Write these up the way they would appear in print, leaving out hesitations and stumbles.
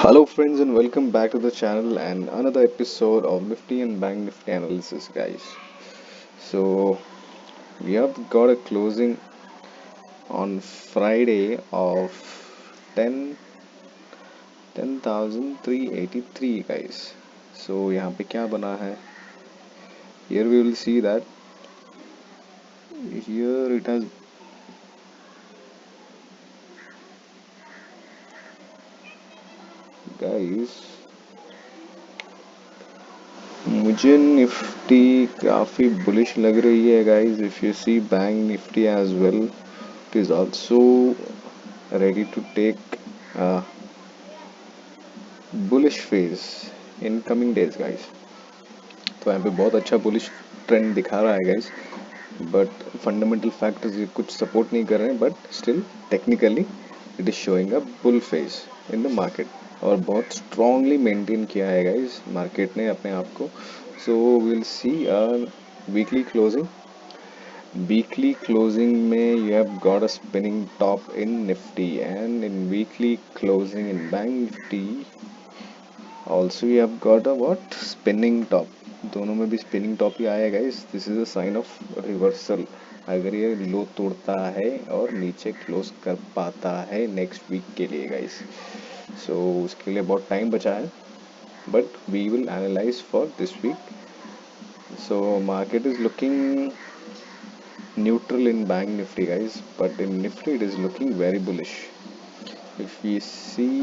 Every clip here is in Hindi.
Hello friends and welcome back to the channel and another episode of Nifty and Bank Nifty analysis guys. So we have got a closing on Friday of 10 10,383 guys. So यहाँ पे क्या बना है? Here we will see that here it has guys मुझे निफ्टी काफी बुलिश लग रही है guys. If you see Bank Nifty as well, it is also ready to take a bullish phase in coming days guys. तो यहाँ पे बहुत अच्छा बुलिश ट्रेंड दिखा रहा है गाइस, बट फंडामेंटल फैक्टर्स ये कुछ सपोर्ट नहीं कर रहे हैं, but still technically it is showing a bull phase in the market और बहुत स्ट्रांगली मेंटेन किया है गाइस मार्केट ने अपने आप को. So will see weekly closing में you have got a spinning top in Nifty and in weekly closing in Bank Nifty also you have got a what spinning top. दोनों में भी spinning top ही आया guys. This is a sign of reversal. अगर ये लो तोड़ता है और नीचे क्लोज कर पाता है नेक्स्ट वीक के लिए गाइस, सो उसके लिए बहुत टाइम बचा है, but we will analyse for this week. So market is looking neutral in Bank Nifty guys, but in Nifty it is looking very bullish. If we see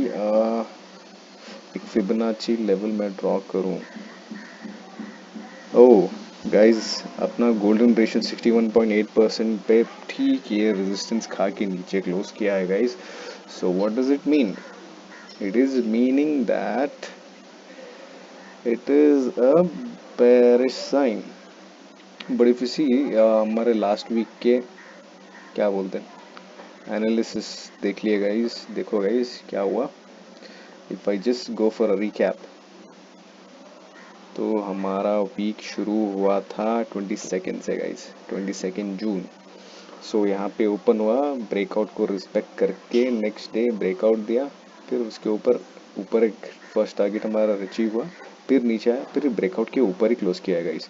एक फिबोनाची लेवल मैं ड्रॉ करूं, ओह गाइस अपना गोल्डन रेशियो 61.8% पे ठीक ये रेजिस्टेंस खा के नीचे क्लोज किया है guys. So what does it mean? It is meaning that it is a bearish sign. But if you see हमारे लास्ट वीक के क्या बोलते हैं एनालिसिस देख लिए गाइस. देखो गाइस क्या हुआ. If I just go for a recap, तो हमारा वीक शुरू हुआ था 22 से गाइस, 22 जून. सो यहाँ पे ओपन हुआ, ब्रेकआउट को रिस्पेक्ट करके नेक्स्ट डे ब्रेकआउट दिया, फिर उसके ऊपर ऊपर एक फर्स्ट टारगेट हमारा अचीव हुआ, फिर नीचे आया, फिर ब्रेकआउट के ऊपर ही क्लोज किया guys.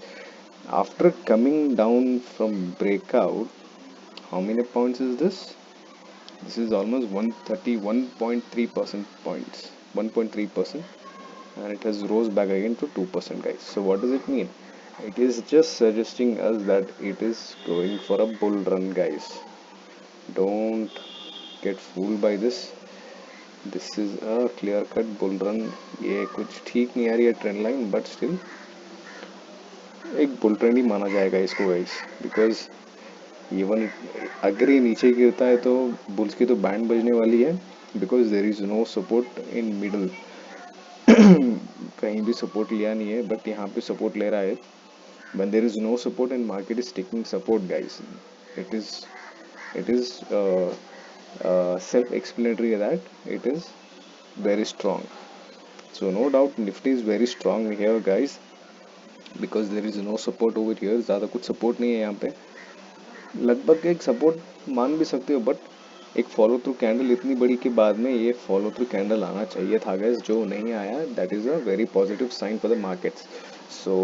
After coming down from breakout, how many points is this? This is almost 131.3% points, 1.3%, and it has rose back again to 2% guys. So what does it mean? It is just suggesting us that it is going for a bull run guys. Don't get fooled by this. This is a clear cut bull run. ये कुछ ठीक नहीं आ रही है ट्रेंड लाइन, बट स्टिल एक बुल ट्रेंड ही माना जाएगा इसको गाइस, बिकॉज इवन अगर ये नीचे गिरता है तो बुल्स की तो बैंड बजने वाली है, because there is no support in middle. कहीं भी सपोर्ट लिया नहीं है, बट यहाँ पे सपोर्ट ले रहा है. when there is no support and market is taking support guys, it is it is self explanatory that it is very strong. So no doubt Nifty is very strong here guys, because there is no support over here. ज़्यादा कुछ सपोर्ट नहीं है यहाँ पे, लगभग एक सपोर्ट मान भी सकते हो, बट एक फॉलो थ्रू कैंडल इतनी बड़ी के बाद में ये फॉलो थ्रू कैंडल आना चाहिए था गाइस, जो नहीं आया. That is a very positive sign for the markets. So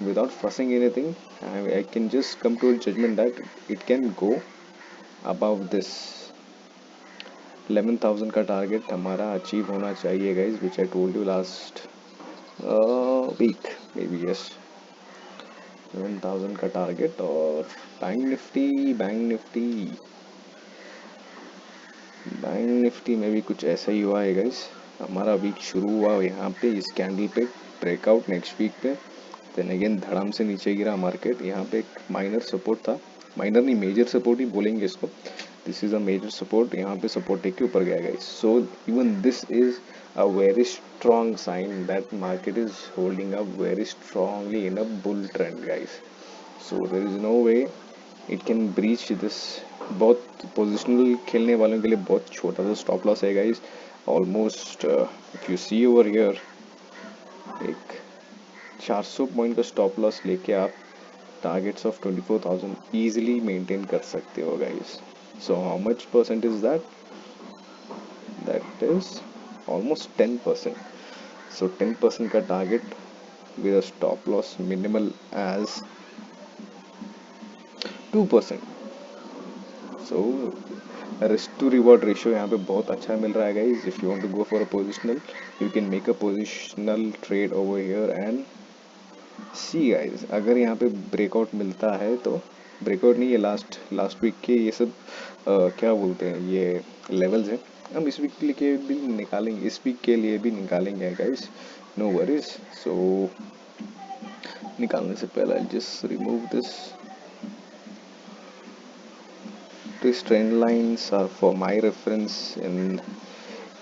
without fussing anything, I can just come to a judgement that it can go above this 11,000 का टारगेट हमारा अचीव होना चाहिए guys, which I told you last week may be. Yes, 11,000 का टारगेट. और बैंक निफ्टी में भी कुछ ऐसा ही हुआ है गाइस. हमारा वीक शुरू हुआ यहाँ पे इस कैंडल पे ब्रेकआउट, नेक्स्ट वीक पे देन अगेन धड़ाम से नीचे गिरा मार्केट. यहाँ पे एक माइनर सपोर्ट था, माइनर नहीं मेजर सपोर्ट ही बोलेंगे इसको. This is a major support. यहाँ पे सपोर्ट टेक के ऊपर गया guys. So even this is a very strong sign that market is holding up very strongly in a bull trend guys. So there is no way it can breach this. बहुत पोजिशनल खेलने वालों के लिए बहुत छोटा सा स्टॉप लॉस है guys. Almost if you see over here, एक 400 पॉइंट का स्टॉप लॉस लेके आप टारगेट्स ऑफ 24,000 ईजिली मेंटेन कर सकते हो guys. So how much percent is that? That is almost 10%. So 10% का target with a stop loss minimal as 2%. So risk to reward ratio यहाँ पे बहुत अच्छा मिल रहा है guys. If you want to go for a positional, you can make a positional trade over here and see guys. अगर यहाँ पे ब्रेकआउट मिलता है तो, ब्रेकआउट नहीं, ये लास्ट लास्ट वीक के ये सब क्या बोलते हैं, ये लेवल्स हैं. हम इस वीक के लिए भी निकालेंगे, इस वीक के लिए भी निकालेंगे गाइज, नो वरीज. सो निकालने से पहले I just remove this. These trend lines are for my reference, and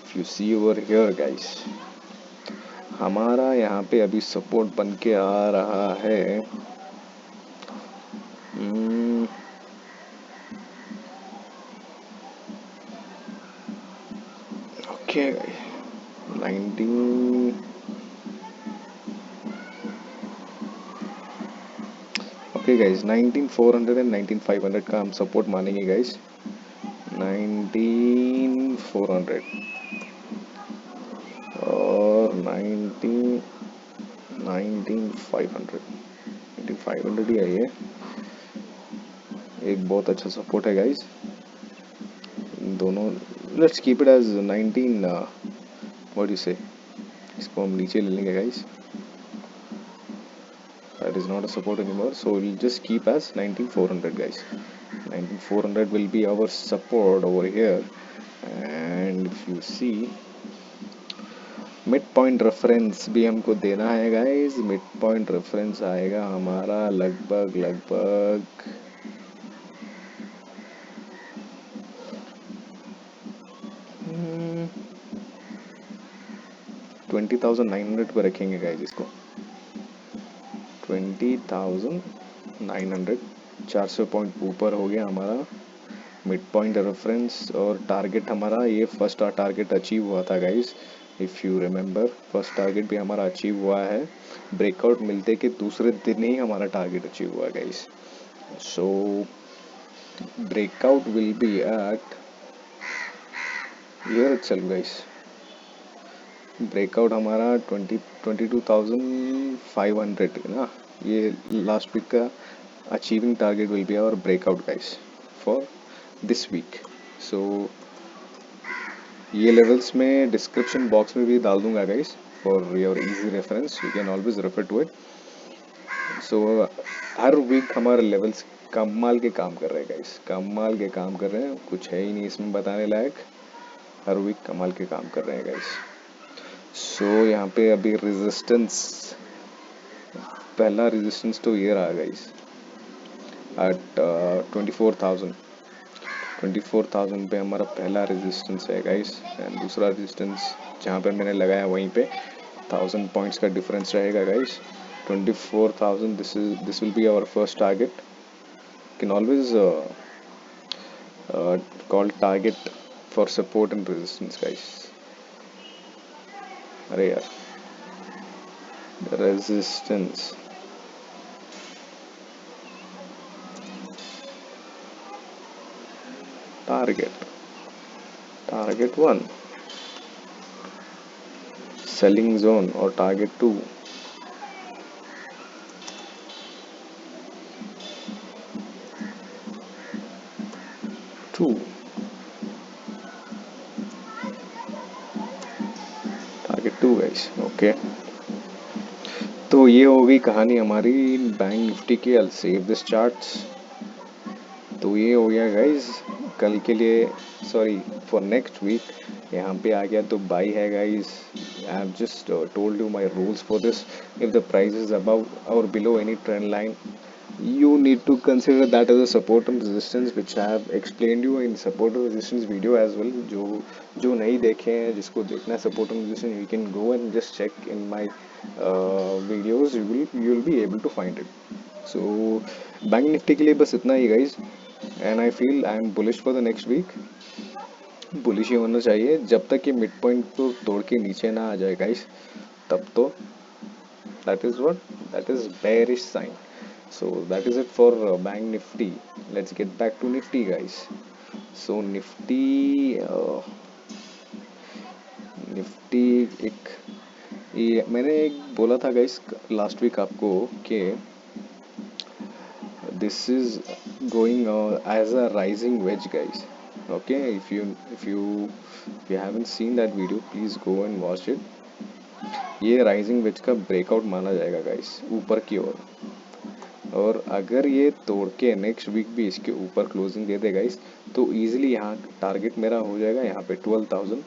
if you see over here guys, हमारा यहाँ पे अभी सपोर्ट बन के आ रहा है. ओके 19. ओके गाइज 19,400 एंड 19,500 का हम सपोर्ट मानेंगे गाइज. 19,400 और 19,500. 19,500 ही है ये, एक बहुत अच्छा सपोर्ट है गाइज. दोनों let's keep it as 19, what you say, इसको हम नीचे ले लेंगे guys. That is not a support anymore, so we'll just keep as 19,400 guys. 19,400 will be our support over here, and if you see mid point reference भी हमको देना है गाइज. मिड पॉइंट रेफरेंस आएगा हमारा लगभग 20,900 पे रखेंगे गाइज इसको. 20,900, 400 पॉइंट ऊपर हो गया हमारा मिड पॉइंट रेफरेंस. और टारगेट हमारा, ये फर्स्ट टारगेट अचीव हुआ था guys, if you remember. First target भी हमारा अचीव हुआ है. ब्रेकआउट मिलते के दूसरे दिन ही हमारा टारगेट अचीव हुआ guys. So breakout will be at here itself guys. Breakout हमारा 22,500 ना, ये लास्ट वीक का achieving target will be our breakout guys for this week. So ये लेवल्स में डिस्क्रिप्शन बॉक्स में भी डाल दूंगा guys for your easy reference. You can always refer to it. So हर वीक हमारे लेवल्स कमाल के काम कर रहे हैं गाइज, कमाल के काम कर रहे हैं. कुछ है ही नहीं इसमें बताने लायक. हर वीक कमाल के काम कर रहे हैं गाइज. सो यहाँ पे अभी रेजिस्टेंस, पहला रेजिस्टेंस तो ये रहा गाइज एट 24,000. 24,000 पे हमारा पहला रेजिस्टेंस है गाइस. एंड दूसरा रेजिस्टेंस जहाँ पे मैंने लगाया वहीं पे 1,000 पॉइंट्स का डिफरेंस रहेगा guys. 24,000, this will be our first target. Can always call target for support and resistance guys. अरे यार, रेजिस्टेंस टारगेट 1, सेलिंग जोन, और टारगेट 2. Target 2 guys. ओके, तो ये हो गई कहानी हमारी बैंक निफ्टी की. I save this charts. तो ये हो गया गाइज कल के लिए, सॉरी फॉर नेक्स्ट वीक. यहाँ पे आ गया तो बाई है guys. I have just told you my rules for this. If the price is above और below any trend line, you need to consider that as a support and resistance, which I have explained you in support and resistance video as well. जो नहीं देखे हैं, जिसको देखना है support and resistance, you can go and just check in my videos. You will be able to find it. So bank Nifty के लिए बस इतना ही guys, and I feel I am bullish for the next week. Bullish ही होना चाहिए जब तक ये मिड पॉइंट को तोड़ के नीचे ना आ जाए गाइस, तब तो that is what, that is bearish sign. So that is it for bank nifty. Let's get back to nifty guys. So nifty Nifty एक, ये मैंने एक बोला था गाइस लास्ट वीक आपको कि this is going as a rising wedge guys. Okay, if you haven't seen that video, please go and watch it. ये राइजिंग वेज का ब्रेकआउट माना जाएगा गाइस ऊपर की ओर, और अगर ये तोड़ के नेक्स्ट वीक भी इसके ऊपर क्लोजिंग दे दे गाइस, तो इजीली यहाँ टारगेट मेरा हो जाएगा यहाँ पे 12,000,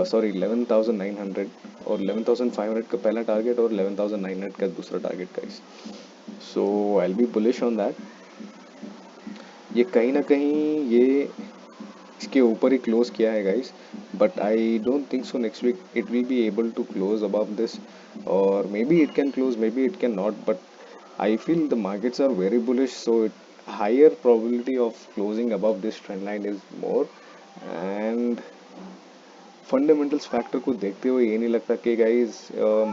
सॉरी 11,900, और 11,500 का पहला टारगेट और 11,900 का दूसरा target guys. So I will be bullish on that. ये कहीं ना कहीं ये इसके ऊपर ही क्लोज किया है guys, but I don't think so next week it will be able to close above this, और maybe it can close, maybe it can not, but I feel the markets are very bullish, so higher probability of closing above this trend line is more. And fundamentals factor को देखते हुए ये नहीं लगता कि गाइस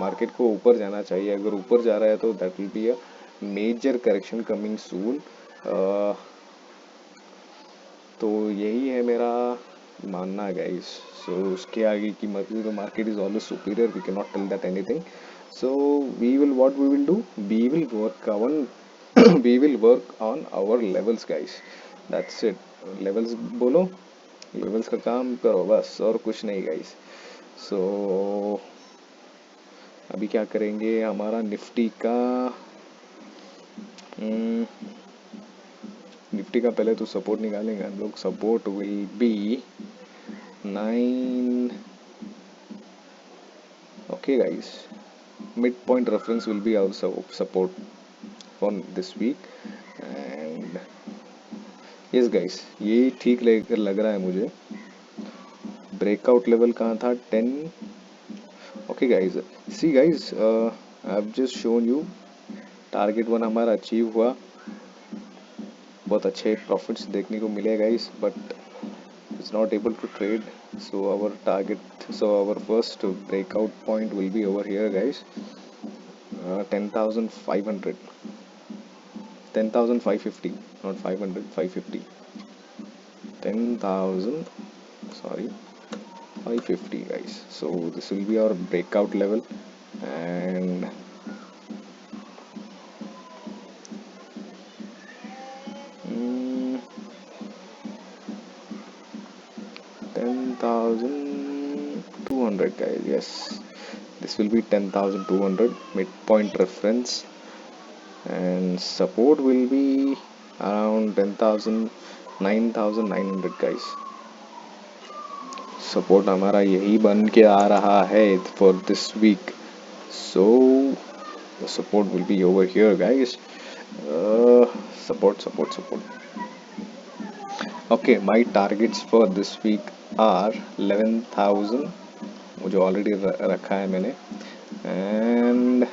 मार्केट को ऊपर जाना चाहिए. अगर ऊपर जा रहा है तो that will be a major correction coming soon. तो यही है मेरा मानना गाइस. सो उसके आगे की मर्जी, तो market is always superior, we can not tell that anything. So we will, what we will do, we will work on we will work on our levels guys. That's it. Levels बोलो, levels का काम करो बस, और कुछ नहीं guys. So अभी क्या करेंगे, हमारा निफ्टी का निफ्टी का पहले तो सपोर्ट निकालेंगे हम लोग. Support will B 9. Okay guys, midpoint reference will be our support for this week. And yes guys, ये ठीक लग रहा है मुझे. ब्रेकआउट लेवल कहाँ था, 10. Okay guys, see guys, I have just shown you target 1 हमारा अचीव हुआ. बहुत अच्छे प्रॉफिट्स देखने को मिले guys, but it's not able to trade. So our first breakout point will be over here guys. 10,500, 10,550, not 500, 550, 10,000, sorry, 550 guys. So this will be our breakout level, and 10,200 guys. Yes, this will be 10,200 midpoint reference, and support will be around 10,000, 9,900 guys. Support हमारा यही बन के आ रहा है for this week. So the support will be over here guys. Support. Okay, my targets for this week are 11,000, मुझे ऑलरेडी रखा है मैंने. And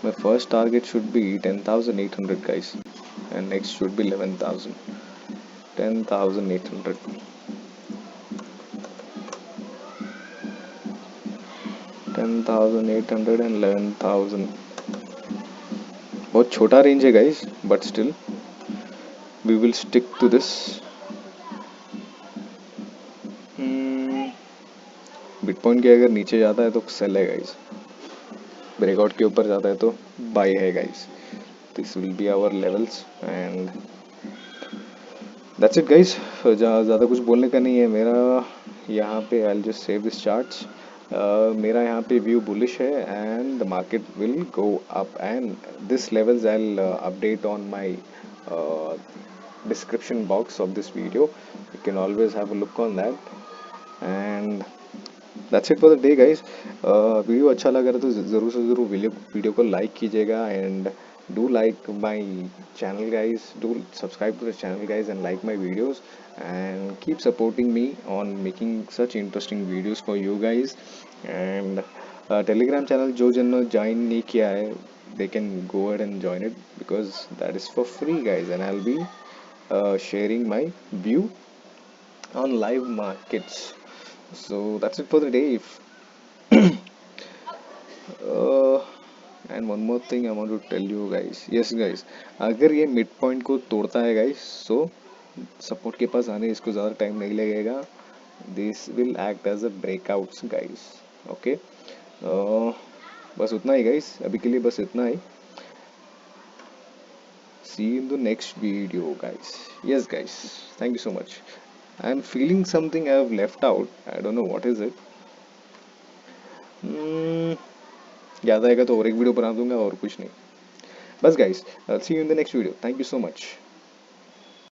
my first target should be 10,800 guys, and next should be 11,000. 10,800, 10,800 and 11,000. बहुत छोटा रेंज है guys, but still we will stick to this. Bitcoin के अगर नीचे जाता है तो सेल है गाइस, ब्रेकआउट के ऊपर जाता है तो बाय है guys. This will be our levels, and that's it guys. ज़्यादा कुछ बोलने का नहीं है मेरा यहाँ पे. I will just save this charts. मेरा यहाँ पे व्यू बुलिश है, and the market will go up, and this levels I will update on my description box of this video. You can always have a look on that. And that's it for the day guys. Video अच्छा लगा तो ज़रूर से ज़रूर वीडियो को लाइक कीजिएगा, and do like my channel guys, do subscribe to the channel guys, and like my videos, and keep supporting me on making such interesting videos for you guys. And telegram channel जो जिन्होंने ज्वाइन नहीं किया है, they can go ahead and join it, because that is for free guys, and I'll be sharing my view on live markets. So that's it for the day. uh, and one more thing I want to tell you guys, yes guys, अगर ये मिड पॉइंट को तोड़ता है गाइस, सो सपोर्ट के पास आने इसको ज़्यादा टाइम नहीं लगेगा, this will act as a breakouts guys. Okay, बस उतना ही गाइस, अभी के लिए बस इतना ही। See you in the next video guys. Yes guys, thank you so much. I'm feeling something I have left out, I don't know what is it. hmm, याद आएगा तो और एक वीडियो बना दूंगा, और कुछ नहीं। बस guys, see you in the next video, thank you so much.